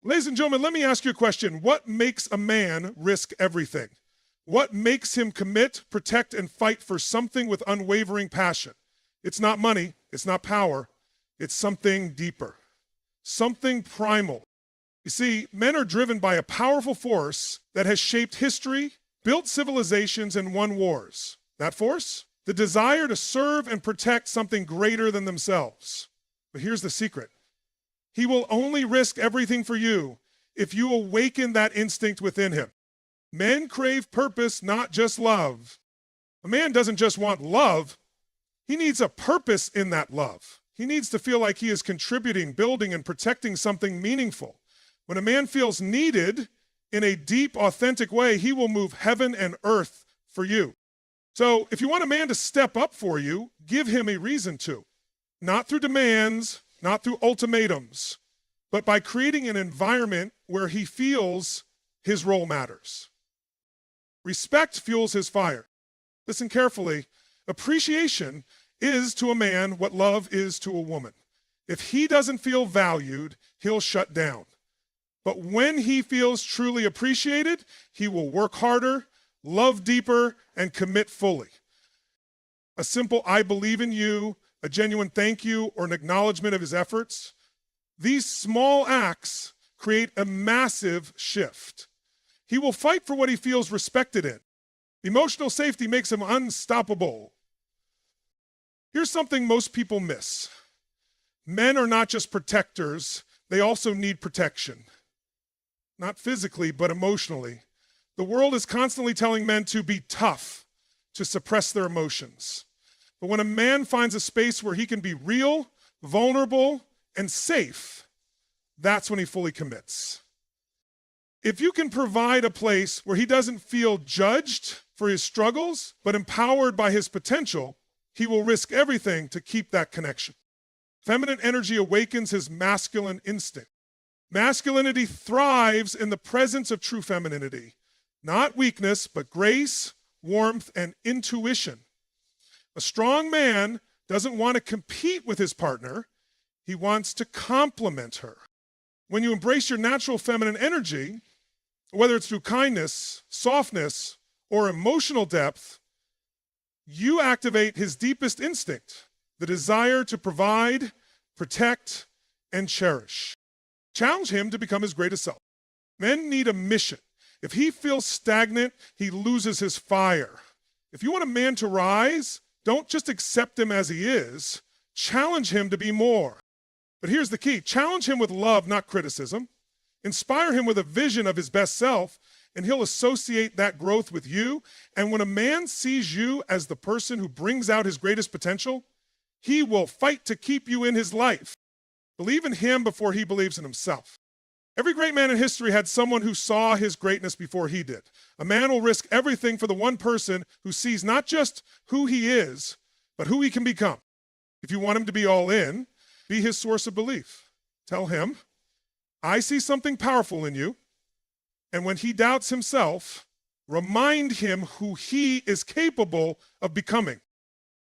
Ladies and gentlemen, let me ask you a question. What makes a man risk everything? What makes him commit, protect, and fight for something with unwavering passion? It's not money, it's not power, it's something deeper, something primal. You see, men are driven by a powerful force that has shaped history, built civilizations, and won wars. That force? The desire to serve and protect something greater than themselves. But here's the secret. He will only risk everything for you if you awaken that instinct within him. Men crave purpose, not just love. A man doesn't just want love, he needs a purpose in that love. He needs to feel like he is contributing, building, and protecting something meaningful. When a man feels needed in a deep, authentic way, he will move heaven and earth for you. So if you want a man to step up for you, give him a reason to. Not through demands, not through ultimatums, but by creating an environment where he feels his role matters. Respect fuels his fire. Listen carefully. Appreciation is to a man what love is to a woman. If he doesn't feel valued, he'll shut down. But when he feels truly appreciated, he will work harder, love deeper, and commit fully. A simple "I believe in you," a genuine thank you, or an acknowledgement of his efforts. These small acts create a massive shift. He will fight for what he feels respected in. Emotional safety makes him unstoppable. Here's something most people miss. Men are not just protectors, they also need protection. Not physically, but emotionally. The world is constantly telling men to be tough, to suppress their emotions. But when a man finds a space where he can be real, vulnerable, and safe, that's when he fully commits. If you can provide a place where he doesn't feel judged for his struggles, but empowered by his potential, he will risk everything to keep that connection. Feminine energy awakens his masculine instinct. Masculinity thrives in the presence of true femininity. Not weakness, but grace, warmth, and intuition. A strong man doesn't want to compete with his partner. He wants to complement her. When you embrace your natural feminine energy, whether it's through kindness, softness, or emotional depth, you activate his deepest instinct, the desire to provide, protect, and cherish. Challenge him to become his greatest self. Men need a mission. If he feels stagnant, he loses his fire. If you want a man to rise, don't just accept him as he is. Challenge him to be more. But here's the key. Challenge him with love, not criticism. Inspire him with a vision of his best self, and he'll associate that growth with you. And when a man sees you as the person who brings out his greatest potential, he will fight to keep you in his life. Believe in him before he believes in himself. Every great man in history had someone who saw his greatness before he did. A man will risk everything for the one person who sees not just who he is, but who he can become. If you want him to be all in, be his source of belief. Tell him, I see something powerful in you. And when he doubts himself, remind him who he is capable of becoming.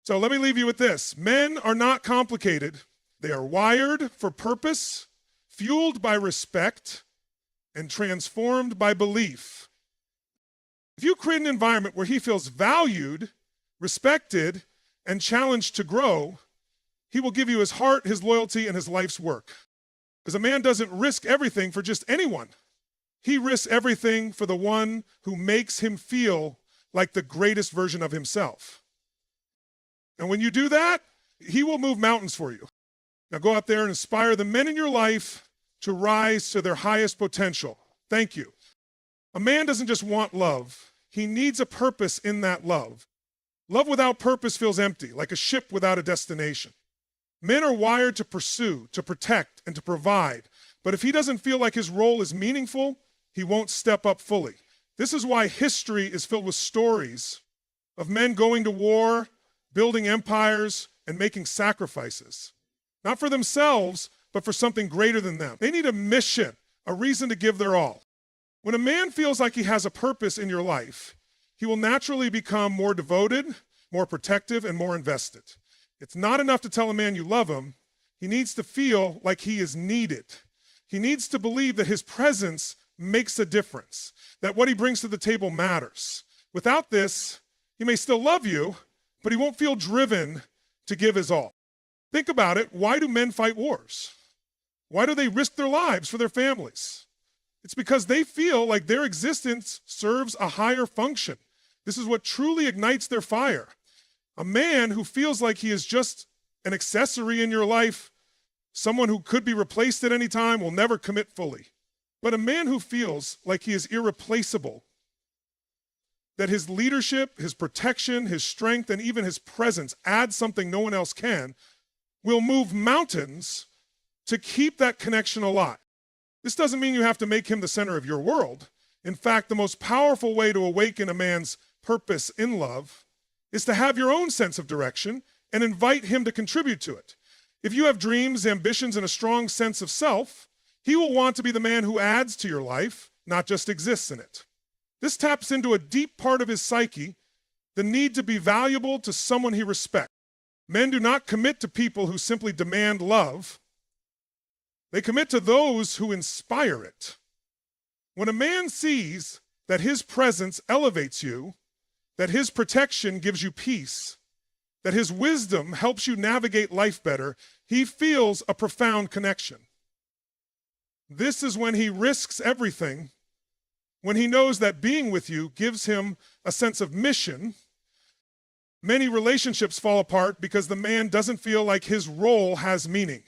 So let me leave you with this. Men are not complicated. They are wired for purpose, fueled by respect, and transformed by belief. If you create an environment where he feels valued, respected, and challenged to grow, he will give you his heart, his loyalty, and his life's work. Because a man doesn't risk everything for just anyone. He risks everything for the one who makes him feel like the greatest version of himself. And when you do that, he will move mountains for you. Now go out there and inspire the men in your life to rise to their highest potential. Thank you. A man doesn't just want love. He needs a purpose in that love. Love without purpose feels empty, like a ship without a destination. Men are wired to pursue, to protect, and to provide. But if he doesn't feel like his role is meaningful, he won't step up fully. This is why history is filled with stories of men going to war, building empires, and making sacrifices. Not for themselves, but for something greater than them. They need a mission, a reason to give their all. When a man feels like he has a purpose in your life, he will naturally become more devoted, more protective, and more invested. It's not enough to tell a man you love him. He needs to feel like he is needed. He needs to believe that his presence makes a difference, that what he brings to the table matters. Without this, he may still love you, but he won't feel driven to give his all. Think about it. Why do men fight wars? Why do they risk their lives for their families? It's because they feel like their existence serves a higher function. This is what truly ignites their fire. A man who feels like he is just an accessory in your life, someone who could be replaced at any time, will never commit fully. But a man who feels like he is irreplaceable, that his leadership, his protection, his strength, and even his presence add something no one else can, will move mountains to keep that connection alive. This doesn't mean you have to make him the center of your world. In fact, the most powerful way to awaken a man's purpose in love is to have your own sense of direction and invite him to contribute to it. If you have dreams, ambitions, and a strong sense of self, he will want to be the man who adds to your life, not just exists in it. This taps into a deep part of his psyche, the need to be valuable to someone he respects. Men do not commit to people who simply demand love. They commit to those who inspire it. When a man sees that his presence elevates you, that his protection gives you peace, that his wisdom helps you navigate life better, he feels a profound connection. This is when he risks everything, when he knows that being with you gives him a sense of mission. Many relationships fall apart because the man doesn't feel like his role has meaning.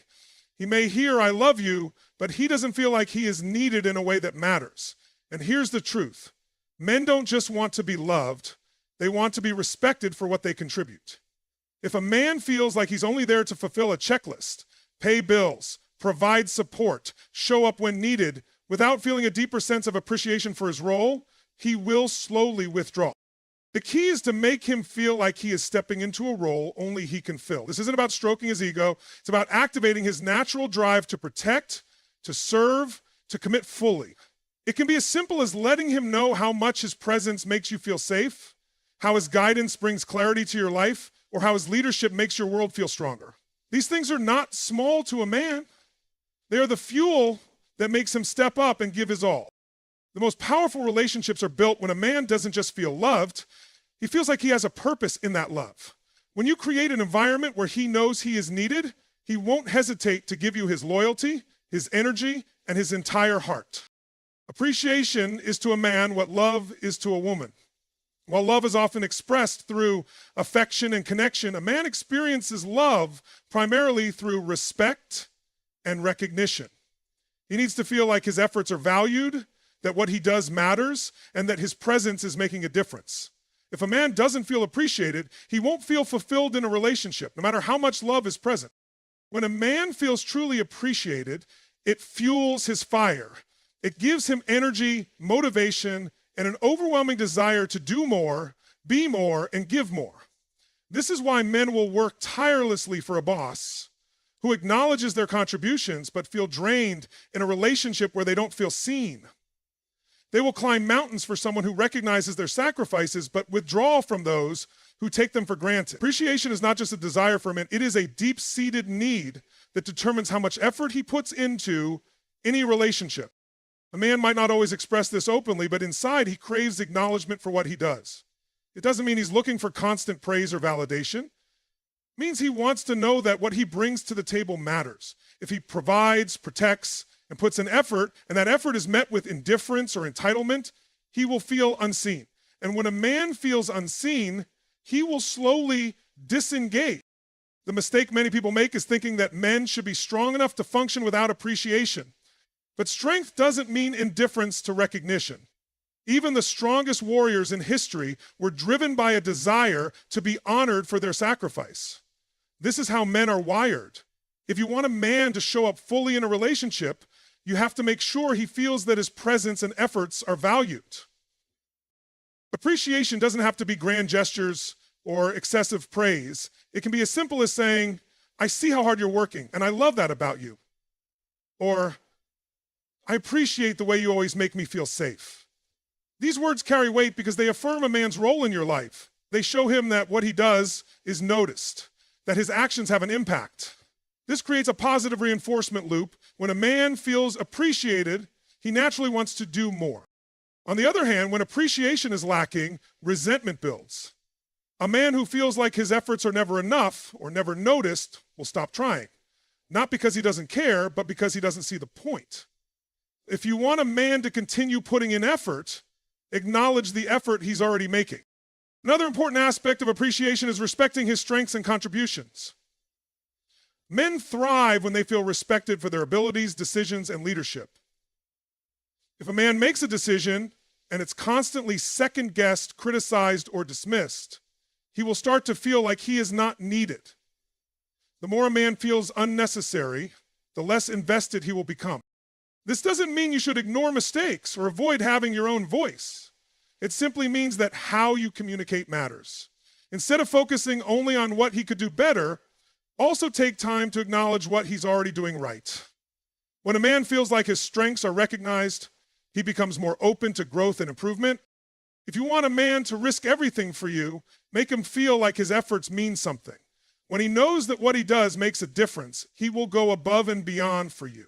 He may hear, "I love you," but he doesn't feel like he is needed in a way that matters. And here's the truth. Men don't just want to be loved, they want to be respected for what they contribute. If a man feels like he's only there to fulfill a checklist, pay bills, provide support, show up when needed, without feeling a deeper sense of appreciation for his role, he will slowly withdraw. The key is to make him feel like he is stepping into a role only he can fill. This isn't about stroking his ego. It's about activating his natural drive to protect, to serve, to commit fully. It can be as simple as letting him know how much his presence makes you feel safe, how his guidance brings clarity to your life, or how his leadership makes your world feel stronger. These things are not small to a man. They are the fuel that makes him step up and give his all. The most powerful relationships are built when a man doesn't just feel loved, he feels like he has a purpose in that love. When you create an environment where he knows he is needed, he won't hesitate to give you his loyalty, his energy, and his entire heart. Appreciation is to a man what love is to a woman. While love is often expressed through affection and connection, a man experiences love primarily through respect and recognition. He needs to feel like his efforts are valued, that what he does matters, and that his presence is making a difference. If a man doesn't feel appreciated, he won't feel fulfilled in a relationship, no matter how much love is present. When a man feels truly appreciated, it fuels his fire. It gives him energy, motivation, and an overwhelming desire to do more, be more, and give more. This is why men will work tirelessly for a boss who acknowledges their contributions but feel drained in a relationship where they don't feel seen. They will climb mountains for someone who recognizes their sacrifices but withdraw from those who take them for granted. Appreciation is not just a desire for a man, it is a deep-seated need that determines how much effort he puts into any relationship. A man might not always express this openly, but inside he craves acknowledgement for what he does. It doesn't mean he's looking for constant praise or validation. It means he wants to know that what he brings to the table matters. If he provides, protects, and puts in effort, and that effort is met with indifference or entitlement, he will feel unseen. And when a man feels unseen, he will slowly disengage. The mistake many people make is thinking that men should be strong enough to function without appreciation. But strength doesn't mean indifference to recognition. Even the strongest warriors in history were driven by a desire to be honored for their sacrifice. This is how men are wired. If you want a man to show up fully in a relationship, you have to make sure he feels that his presence and efforts are valued. Appreciation doesn't have to be grand gestures or excessive praise. It can be as simple as saying, "I see how hard you're working, and I love that about you." Or, "I appreciate the way you always make me feel safe." These words carry weight because they affirm a man's role in your life. They show him that what he does is noticed, that his actions have an impact. This creates a positive reinforcement loop. When a man feels appreciated, he naturally wants to do more. On the other hand, when appreciation is lacking, resentment builds. A man who feels like his efforts are never enough or never noticed will stop trying. Not because he doesn't care, but because he doesn't see the point. If you want a man to continue putting in effort, acknowledge the effort he's already making. Another important aspect of appreciation is respecting his strengths and contributions. Men thrive when they feel respected for their abilities, decisions, and leadership. If a man makes a decision and it's constantly second-guessed, criticized, or dismissed, he will start to feel like he is not needed. The more a man feels unnecessary, the less invested he will become. This doesn't mean you should ignore mistakes or avoid having your own voice. It simply means that how you communicate matters. Instead of focusing only on what he could do better, also take time to acknowledge what he's already doing right. When a man feels like his strengths are recognized, he becomes more open to growth and improvement. If you want a man to risk everything for you, make him feel like his efforts mean something. When he knows that what he does makes a difference, he will go above and beyond for you.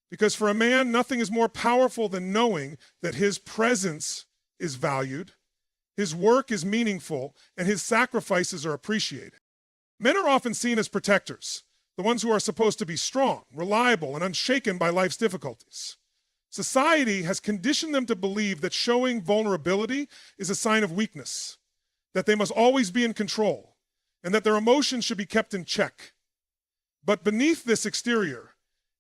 Because for a man, nothing is more powerful than knowing that his presence is valued, his work is meaningful, and his sacrifices are appreciated. Men are often seen as protectors, the ones who are supposed to be strong, reliable, and unshaken by life's difficulties. Society has conditioned them to believe that showing vulnerability is a sign of weakness, that they must always be in control, and that their emotions should be kept in check. But beneath this exterior,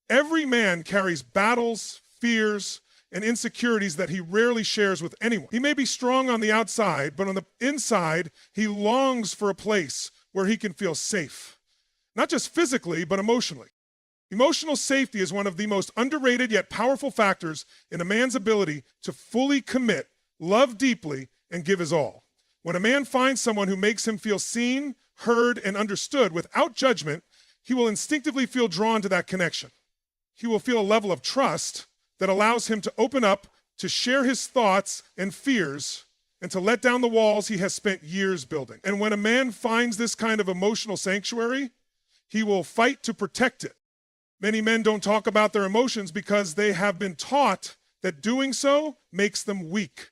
every man carries battles, fears, and insecurities that he rarely shares with anyone. He may be strong on the outside, but on the inside, he longs for a place where he can feel safe, not just physically, but emotionally. Emotional safety is one of the most underrated yet powerful factors in a man's ability to fully commit, love deeply, and give his all. When a man finds someone who makes him feel seen, heard, and understood without judgment, he will instinctively feel drawn to that connection. He will feel a level of trust that allows him to open up, to share his thoughts and fears, and to let down the walls he has spent years building. And when a man finds this kind of emotional sanctuary, he will fight to protect it. Many men don't talk about their emotions because they have been taught that doing so makes them weak.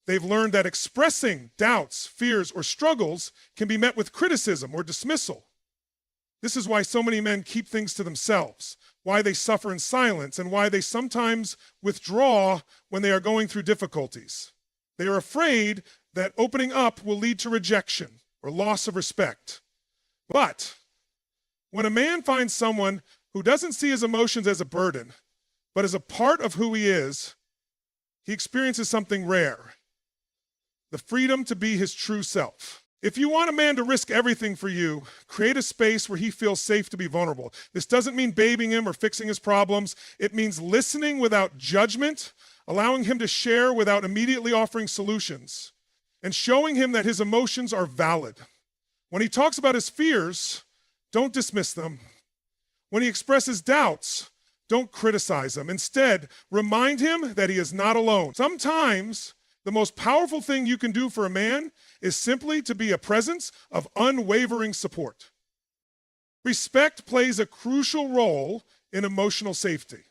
They've learned that expressing doubts, fears, or struggles can be met with criticism or dismissal. This is why so many men keep things to themselves, why they suffer in silence, and why they sometimes withdraw when they are going through difficulties. They are afraid that opening up will lead to rejection or loss of respect. But when a man finds someone who doesn't see his emotions as a burden, but as a part of who he is, he experiences something rare: the freedom to be his true self. If you want a man to risk everything for you, create a space where he feels safe to be vulnerable. This doesn't mean babying him or fixing his problems. It means listening without judgment, allowing him to share without immediately offering solutions, and showing him that his emotions are valid. When he talks about his fears, don't dismiss them. When he expresses doubts, don't criticize him. Instead, remind him that he is not alone. Sometimes the most powerful thing you can do for a man is simply to be a presence of unwavering support. Respect plays a crucial role in emotional safety.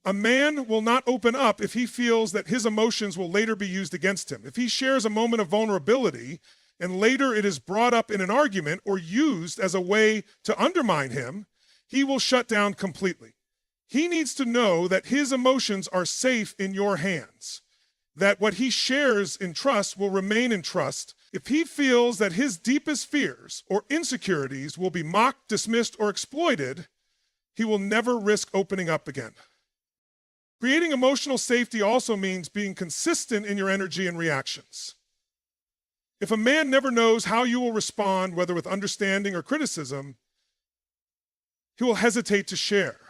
A man will not open up if he feels that his emotions will later be used against him. If he shares a moment of vulnerability and later it is brought up in an argument or used as a way to undermine him, he will shut down completely. He needs to know that his emotions are safe in your hands, that what he shares in trust will remain in trust. If he feels that his deepest fears or insecurities will be mocked, dismissed, or exploited, he will never risk opening up again. Creating emotional safety also means being consistent in your energy and reactions. If a man never knows how you will respond, whether with understanding or criticism, he will hesitate to share.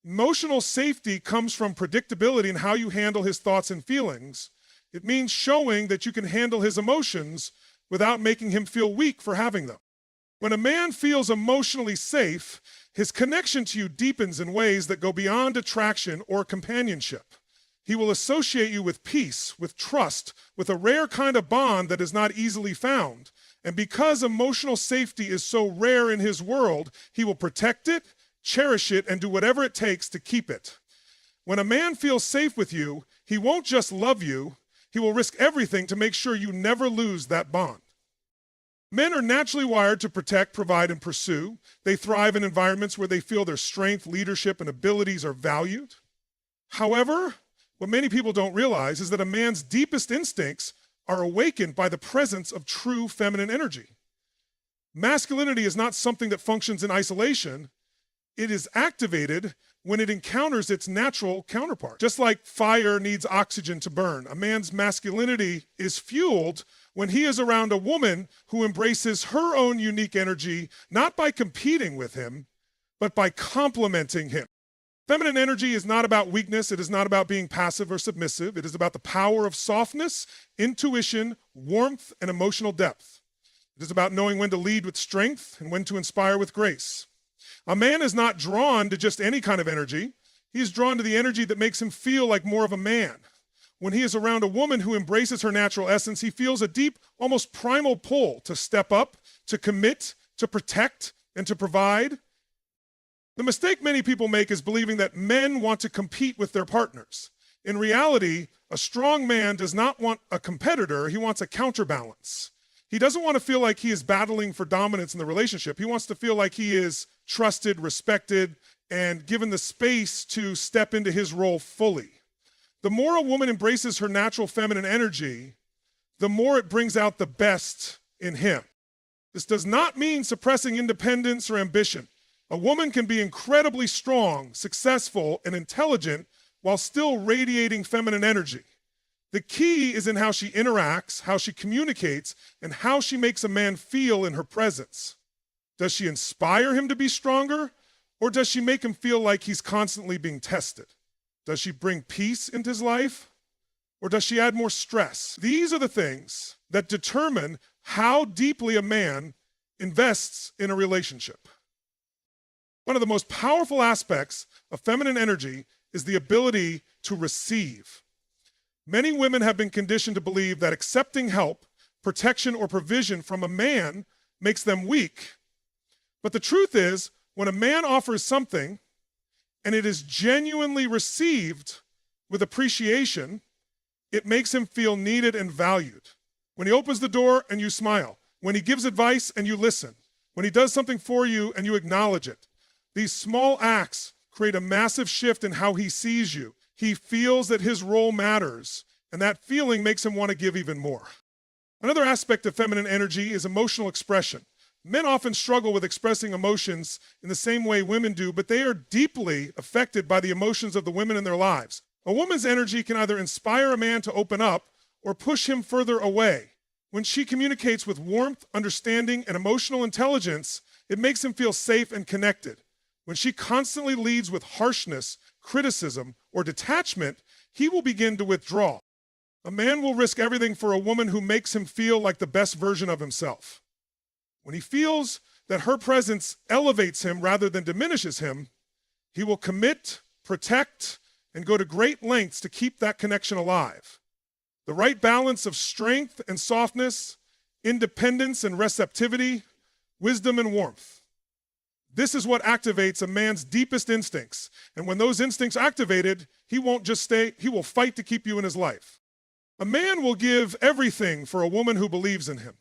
Emotional safety comes from predictability in how you handle his thoughts and feelings. It means showing that you can handle his emotions without making him feel weak for having them. When a man feels emotionally safe, his connection to you deepens in ways that go beyond attraction or companionship. He will associate you with peace, with trust, with a rare kind of bond that is not easily found. And because emotional safety is so rare in his world, he will protect it, cherish it, and do whatever it takes to keep it. When a man feels safe with you, he won't just love you, he will risk everything to make sure you never lose that bond. Men are naturally wired to protect, provide, and pursue. They thrive in environments where they feel their strength, leadership, and abilities are valued. However, what many people don't realize is that a man's deepest instincts are awakened by the presence of true feminine energy. Masculinity is not something that functions in isolation. It is activated when it encounters its natural counterpart. Just like fire needs oxygen to burn, a man's masculinity is fueled when he is around a woman who embraces her own unique energy, not by competing with him, but by complementing him. Feminine energy is not about weakness. It is not about being passive or submissive. It is about the power of softness, intuition, warmth, and emotional depth. It is about knowing when to lead with strength and when to inspire with grace. A man is not drawn to just any kind of energy. He is drawn to the energy that makes him feel like more of a man. When he is around a woman who embraces her natural essence, he feels a deep, almost primal pull to step up, to commit, to protect, and to provide. The mistake many people make is believing that men want to compete with their partners. In reality, a strong man does not want a competitor, he wants a counterbalance. He doesn't want to feel like he is battling for dominance in the relationship. He wants to feel like he is trusted, respected, and given the space to step into his role fully. The more a woman embraces her natural feminine energy, the more it brings out the best in him. This does not mean suppressing independence or ambition. A woman can be incredibly strong, successful, and intelligent while still radiating feminine energy. The key is in how she interacts, how she communicates, and how she makes a man feel in her presence. Does she inspire him to be stronger, or does she make him feel like he's constantly being tested? Does she bring peace into his life, or does she add more stress? These are the things that determine how deeply a man invests in a relationship. One of the most powerful aspects of feminine energy is the ability to receive. Many women have been conditioned to believe that accepting help, protection, or provision from a man makes them weak. But the truth is, when a man offers something and it is genuinely received with appreciation, it makes him feel needed and valued. When he opens the door and you smile, when he gives advice and you listen, when he does something for you and you acknowledge it, these small acts create a massive shift in how he sees you. He feels that his role matters, and that feeling makes him want to give even more. Another aspect of feminine energy is emotional expression. Men often struggle with expressing emotions in the same way women do, but they are deeply affected by the emotions of the women in their lives. A woman's energy can either inspire a man to open up or push him further away. When she communicates with warmth, understanding, and emotional intelligence, it makes him feel safe and connected. When she constantly leads with harshness, criticism, or detachment, he will begin to withdraw. A man will risk everything for a woman who makes him feel like the best version of himself. When he feels that her presence elevates him rather than diminishes him, he will commit, protect, and go to great lengths to keep that connection alive. The right balance of strength and softness, independence and receptivity, wisdom and warmth. This is what activates a man's deepest instincts. And when those instincts are activated, he won't just stay, he will fight to keep you in his life. A man will give everything for a woman who believes in him,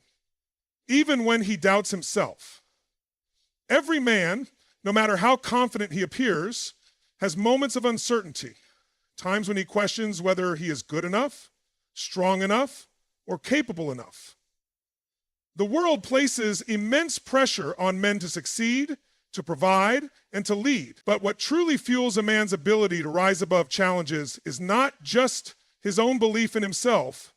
even when he doubts himself. Every man, no matter how confident he appears, has moments of uncertainty, times when he questions whether he is good enough, strong enough, or capable enough. The world places immense pressure on men to succeed, to provide, and to lead. But what truly fuels a man's ability to rise above challenges is not just his own belief in himself.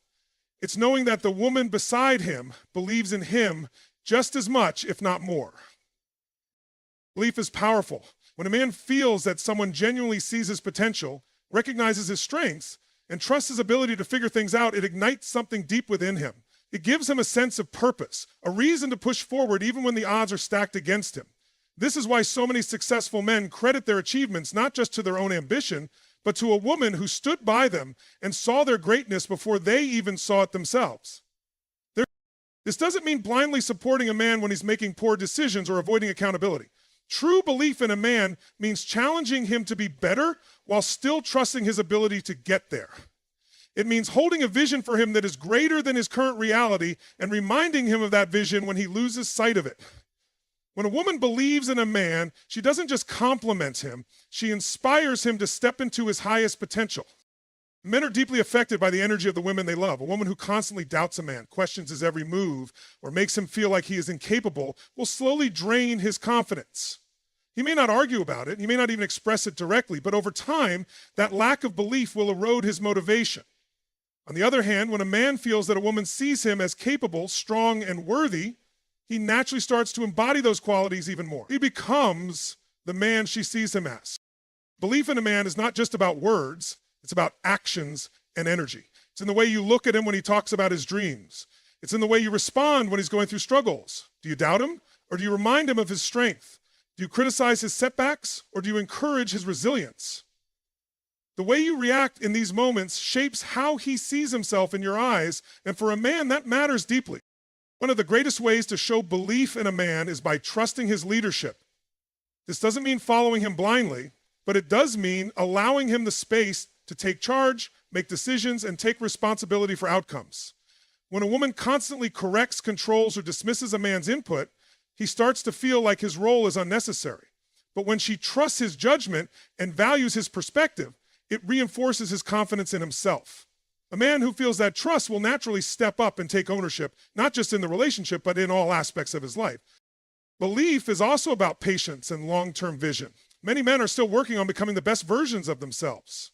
It's knowing that the woman beside him believes in him just as much, if not more. Belief is powerful. When a man feels that someone genuinely sees his potential, recognizes his strengths, and trusts his ability to figure things out, it ignites something deep within him. It gives him a sense of purpose, a reason to push forward even when the odds are stacked against him. This is why so many successful men credit their achievements not just to their own ambition, but to a woman who stood by them and saw their greatness before they even saw it themselves. This doesn't mean blindly supporting a man when he's making poor decisions or avoiding accountability. True belief in a man means challenging him to be better while still trusting his ability to get there. It means holding a vision for him that is greater than his current reality and reminding him of that vision when he loses sight of it. When a woman believes in a man, she doesn't just compliment him, she inspires him to step into his highest potential. Men are deeply affected by the energy of the women they love. A woman who constantly doubts a man, questions his every move, or makes him feel like he is incapable will slowly drain his confidence. He may not argue about it, he may not even express it directly, but over time, that lack of belief will erode his motivation. On the other hand, when a man feels that a woman sees him as capable, strong, and worthy, he naturally starts to embody those qualities even more. He becomes the man she sees him as. Belief in a man is not just about words, it's about actions and energy. It's in the way you look at him when he talks about his dreams. It's in the way you respond when he's going through struggles. Do you doubt him, or do you remind him of his strength? Do you criticize his setbacks, or do you encourage his resilience? The way you react in these moments shapes how he sees himself in your eyes, and for a man, that matters deeply. One of the greatest ways to show belief in a man is by trusting his leadership. This doesn't mean following him blindly, but it does mean allowing him the space to take charge, make decisions, and take responsibility for outcomes. When a woman constantly corrects, controls, or dismisses a man's input, he starts to feel like his role is unnecessary. But when she trusts his judgment and values his perspective, it reinforces his confidence in himself. A man who feels that trust will naturally step up and take ownership, not just in the relationship, but in all aspects of his life. Belief is also about patience and long-term vision. Many men are still working on becoming the best versions of themselves.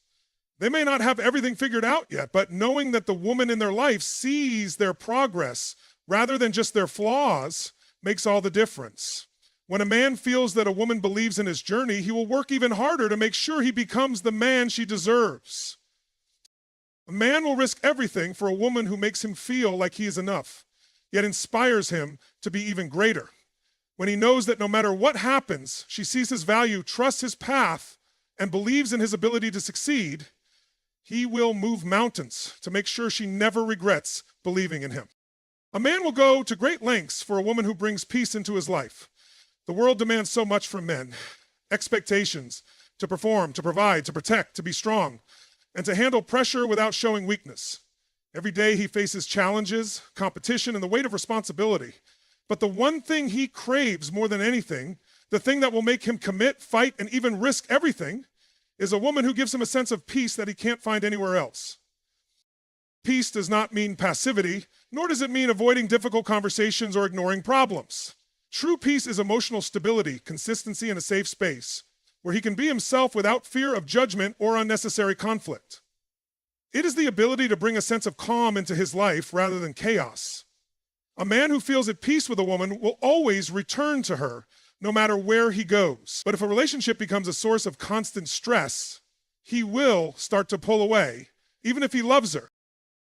They may not have everything figured out yet, but knowing that the woman in their life sees their progress rather than just their flaws makes all the difference. When a man feels that a woman believes in his journey, he will work even harder to make sure he becomes the man she deserves. A man will risk everything for a woman who makes him feel like he is enough, yet inspires him to be even greater. When he knows that no matter what happens, she sees his value, trusts his path, and believes in his ability to succeed, he will move mountains to make sure she never regrets believing in him. A man will go to great lengths for a woman who brings peace into his life. The world demands so much from men. Expectations to perform, to provide, to protect, to be strong, and to handle pressure without showing weakness. Every day he faces challenges, competition, and the weight of responsibility. But the one thing he craves more than anything, the thing that will make him commit, fight, and even risk everything, is a woman who gives him a sense of peace that he can't find anywhere else. Peace does not mean passivity, nor does it mean avoiding difficult conversations or ignoring problems. True peace is emotional stability, consistency, and a safe space where he can be himself without fear of judgment or unnecessary conflict. It is the ability to bring a sense of calm into his life rather than chaos. A man who feels at peace with a woman will always return to her, no matter where he goes. But if a relationship becomes a source of constant stress, he will start to pull away, even if he loves her.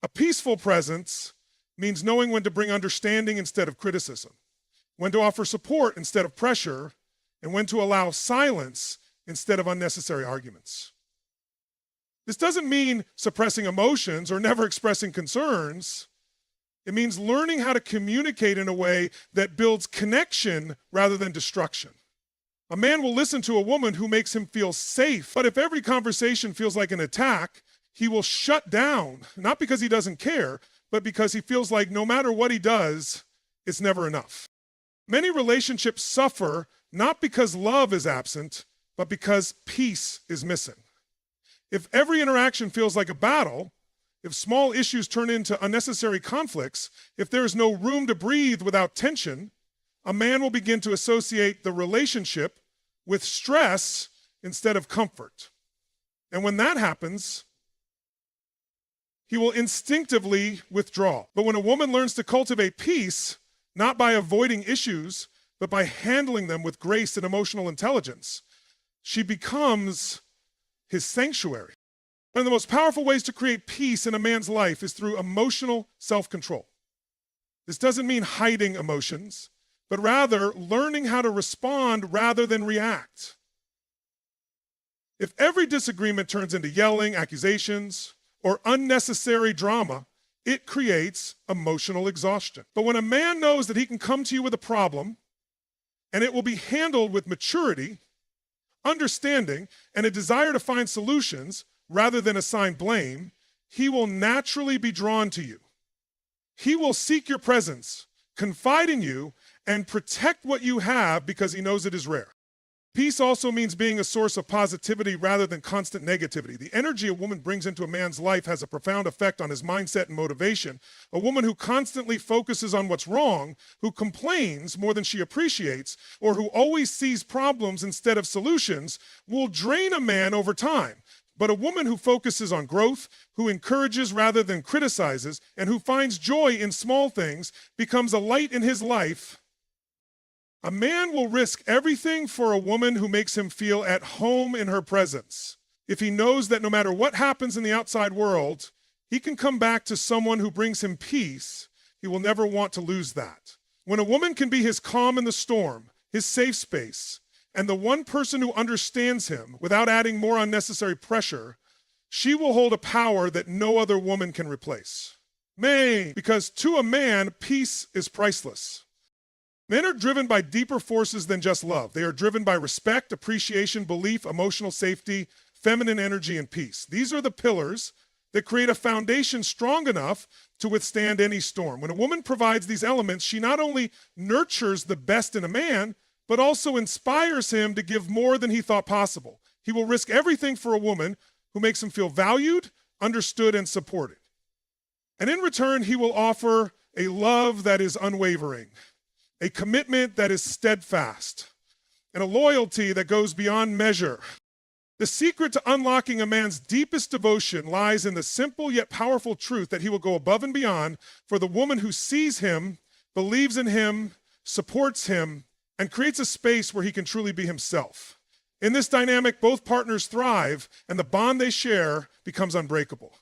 A peaceful presence means knowing when to bring understanding instead of criticism, when to offer support instead of pressure, and when to allow silence instead of unnecessary arguments. This doesn't mean suppressing emotions or never expressing concerns. It means learning how to communicate in a way that builds connection rather than destruction. A man will listen to a woman who makes him feel safe, but if every conversation feels like an attack, he will shut down, not because he doesn't care, but because he feels like no matter what he does, it's never enough. Many relationships suffer not because love is absent, but because peace is missing. If every interaction feels like a battle, if small issues turn into unnecessary conflicts, if there is no room to breathe without tension, a man will begin to associate the relationship with stress instead of comfort. And when that happens, he will instinctively withdraw. But when a woman learns to cultivate peace, not by avoiding issues, but by handling them with grace and emotional intelligence, she becomes his sanctuary. One of the most powerful ways to create peace in a man's life is through emotional self-control. This doesn't mean hiding emotions, but rather learning how to respond rather than react. If every disagreement turns into yelling, accusations, or unnecessary drama, it creates emotional exhaustion. But when a man knows that he can come to you with a problem and it will be handled with maturity, understanding, and a desire to find solutions rather than assign blame, he will naturally be drawn to you. He will seek your presence, confide in you, and protect what you have because he knows it is rare. Peace also means being a source of positivity rather than constant negativity. The energy a woman brings into a man's life has a profound effect on his mindset and motivation. A woman who constantly focuses on what's wrong, who complains more than she appreciates, or who always sees problems instead of solutions will drain a man over time. But a woman who focuses on growth, who encourages rather than criticizes, and who finds joy in small things becomes a light in his life. A man will risk everything for a woman who makes him feel at home in her presence. If he knows that no matter what happens in the outside world, he can come back to someone who brings him peace, he will never want to lose that. When a woman can be his calm in the storm, his safe space, and the one person who understands him without adding more unnecessary pressure, she will hold a power that no other woman can replace. Because to a man, peace is priceless. Men are driven by deeper forces than just love. They are driven by respect, appreciation, belief, emotional safety, feminine energy, and peace. These are the pillars that create a foundation strong enough to withstand any storm. When a woman provides these elements, she not only nurtures the best in a man, but also inspires him to give more than he thought possible. He will risk everything for a woman who makes him feel valued, understood, and supported. And in return, he will offer a love that is unwavering, a commitment that is steadfast, and a loyalty that goes beyond measure. The secret to unlocking a man's deepest devotion lies in the simple yet powerful truth that he will go above and beyond for the woman who sees him, believes in him, supports him, and creates a space where he can truly be himself. In this dynamic, both partners thrive, and the bond they share becomes unbreakable.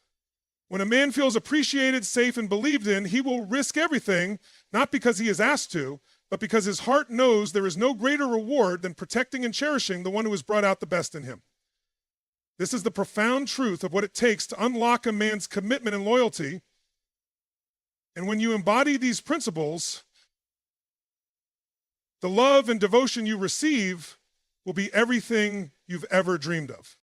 When a man feels appreciated, safe, and believed in, he will risk everything, not because he is asked to, but because his heart knows there is no greater reward than protecting and cherishing the one who has brought out the best in him. This is the profound truth of what it takes to unlock a man's commitment and loyalty. And when you embody these principles, the love and devotion you receive will be everything you've ever dreamed of.